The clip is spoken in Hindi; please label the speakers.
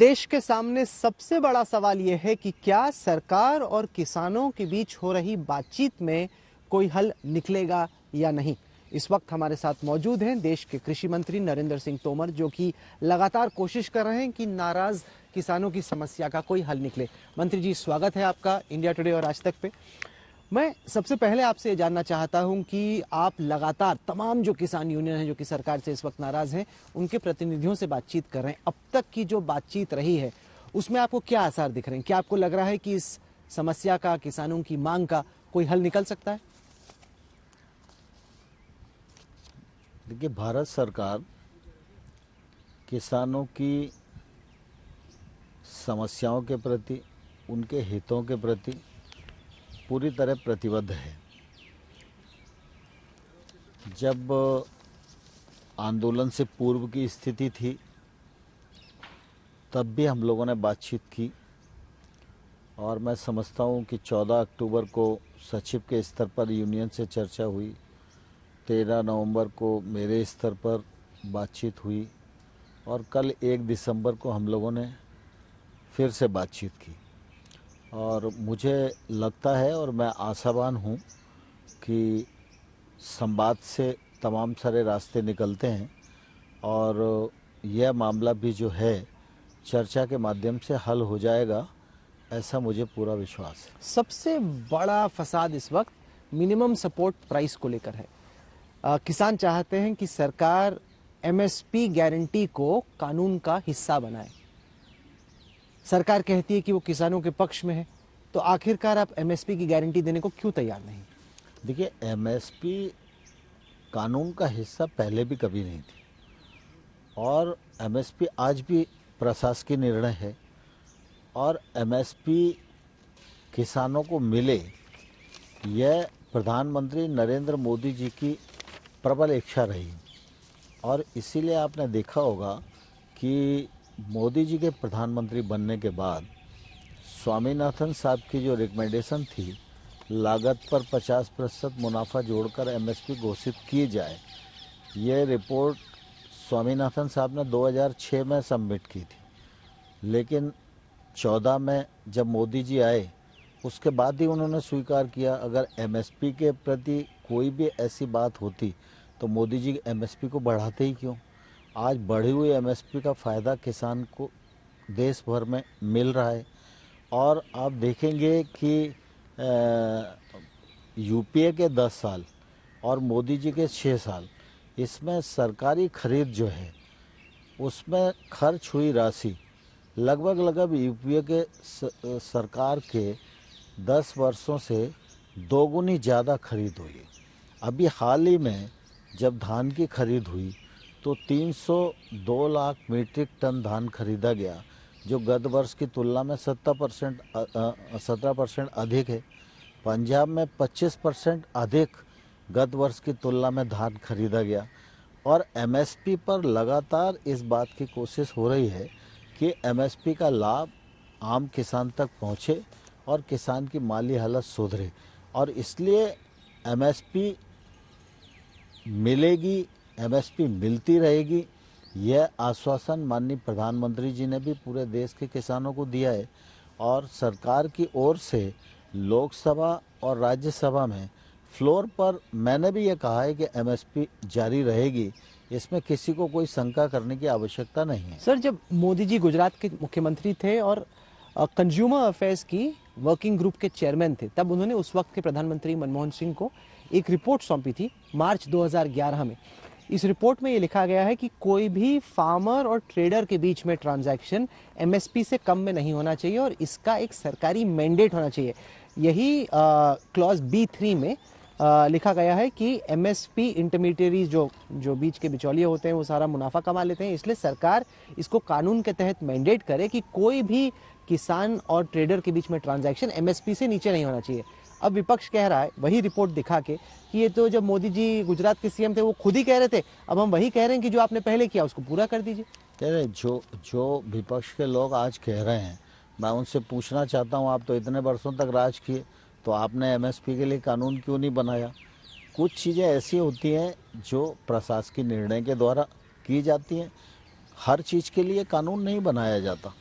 Speaker 1: देश के सामने सबसे बड़ा सवाल यह है कि क्या सरकार और किसानों के बीच हो रही बातचीत में कोई हल निकलेगा या नहीं। इस वक्त हमारे साथ मौजूद हैं देश के कृषि मंत्री नरेंद्र सिंह तोमर, जो कि लगातार कोशिश कर रहे हैं कि नाराज किसानों की समस्या का कोई हल निकले। मंत्री जी, स्वागत है आपका इंडिया टुडे और आज तक पे। मैं सबसे पहले आपसे ये जानना चाहता हूं कि आप लगातार तमाम जो किसान यूनियन हैं जो कि सरकार से इस वक्त नाराज हैं, उनके प्रतिनिधियों से बातचीत कर रहे हैं। अब तक की जो बातचीत रही है उसमें आपको क्या आसार दिख रहे हैं? क्या आपको लग रहा है कि इस समस्या का, किसानों की मांग का कोई हल निकल सकता है?
Speaker 2: देखिए, भारत सरकार किसानों की समस्याओं के प्रति, उनके हितों के प्रति पूरी तरह प्रतिबद्ध है। जब आंदोलन से पूर्व की स्थिति थी तब भी हम लोगों ने बातचीत की और मैं समझता हूँ कि 14 अक्टूबर को सचिव के स्तर पर यूनियन से चर्चा हुई, 13 नवंबर को मेरे स्तर पर बातचीत हुई और कल 1 दिसंबर को हम लोगों ने फिर से बातचीत की। और मुझे लगता है और मैं आशावान हूँ कि संवाद से तमाम सारे रास्ते निकलते हैं और यह मामला भी जो है चर्चा के माध्यम से हल हो जाएगा, ऐसा मुझे पूरा विश्वास है।
Speaker 1: सबसे बड़ा फसाद इस वक्त मिनिमम सपोर्ट प्राइस को लेकर है। किसान चाहते हैं कि सरकार एमएसपी गारंटी को कानून का हिस्सा बनाए। सरकार कहती है कि वो किसानों के पक्ष में है, तो आखिरकार आप एमएसपी की गारंटी देने को क्यों तैयार नहीं?
Speaker 2: देखिए, एमएसपी कानून का हिस्सा पहले भी कभी नहीं थी और एमएसपी आज भी प्रशासकीय निर्णय है और एमएसपी किसानों को मिले, यह प्रधानमंत्री नरेंद्र मोदी जी की प्रबल इच्छा रही और इसीलिए आपने देखा होगा कि मोदी जी के प्रधानमंत्री बनने के बाद स्वामीनाथन साहब की जो रिकमेंडेशन थी, लागत पर 50% मुनाफा जोड़कर एमएसपी घोषित की जाए, ये रिपोर्ट स्वामीनाथन साहब ने 2006 में सबमिट की थी, लेकिन 14 में जब मोदी जी आए उसके बाद ही उन्होंने स्वीकार किया। अगर एमएसपी के प्रति कोई भी ऐसी बात होती तो मोदी जी एमएसपी को बढ़ाते ही क्यों? आज बढ़ी हुई एमएसपी का फ़ायदा किसान को देश भर में मिल रहा है और आप देखेंगे कि यूपीए के 10 साल और मोदी जी के 6 साल, इसमें सरकारी खरीद जो है उसमें खर्च हुई राशि लगभग यूपीए के सरकार के 10 वर्षों से दोगुनी ज़्यादा खरीद हुई। अभी हाल ही में जब धान की खरीद हुई तो 302 लाख मीट्रिक टन धान खरीदा गया, जो गत वर्ष की तुलना में 17% अधिक है। पंजाब में 25% अधिक गत वर्ष की तुलना में धान खरीदा गया और एमएसपी पर लगातार इस बात की कोशिश हो रही है कि एमएसपी का लाभ आम किसान तक पहुँचे और किसान की माली हालत सुधरे और इसलिए एमएसपी मिलेगी, एमएसपी मिलती रहेगी, यह आश्वासन माननीय प्रधानमंत्री जी ने भी पूरे देश के किसानों को दिया है और सरकार की ओर से लोकसभा और राज्यसभा में फ्लोर पर मैंने भी ये कहा है कि एमएसपी जारी रहेगी, इसमें किसी को कोई शंका करने की आवश्यकता नहीं है।
Speaker 1: सर, जब मोदी जी गुजरात के मुख्यमंत्री थे और कंज्यूमर अफेयर्स की वर्किंग ग्रुप के चेयरमैन थे, तब उन्होंने उस वक्त के प्रधानमंत्री मनमोहन सिंह को एक रिपोर्ट सौंपी थी मार्च 2011 में। इस रिपोर्ट में ये लिखा गया है कि कोई भी फार्मर और ट्रेडर के बीच में ट्रांजैक्शन एमएसपी से कम में नहीं होना चाहिए और इसका एक सरकारी मैंडेट होना चाहिए। यही क्लॉज B3 में लिखा गया है कि एमएसपी इंटरमीडिएरीज जो बीच के बिचौलिए होते हैं वो सारा मुनाफा कमा लेते हैं, इसलिए सरकार इसको कानून के तहत मैंडेट करे कि कोई भी किसान और ट्रेडर के बीच में ट्रांजैक्शन एमएसपी से नीचे नहीं होना चाहिए। अब विपक्ष कह रहा है, वही रिपोर्ट दिखा के, कि ये तो जब मोदी जी गुजरात के सीएम थे वो खुद ही कह रहे थे, अब हम वही कह रहे हैं कि जो आपने पहले किया उसको पूरा कर दीजिए।
Speaker 2: जो विपक्ष के लोग आज कह रहे हैं, मैं उनसे पूछना चाहता हूं, आप तो इतने वर्षों तक राज किए, तो आपने एमएसपी के लिए कानून क्यों नहीं बनाया? कुछ चीज़ें ऐसी होती हैं जो प्रशासकीय निर्णय के द्वारा की जाती हैं, हर चीज़ के लिए कानून नहीं बनाया जाता।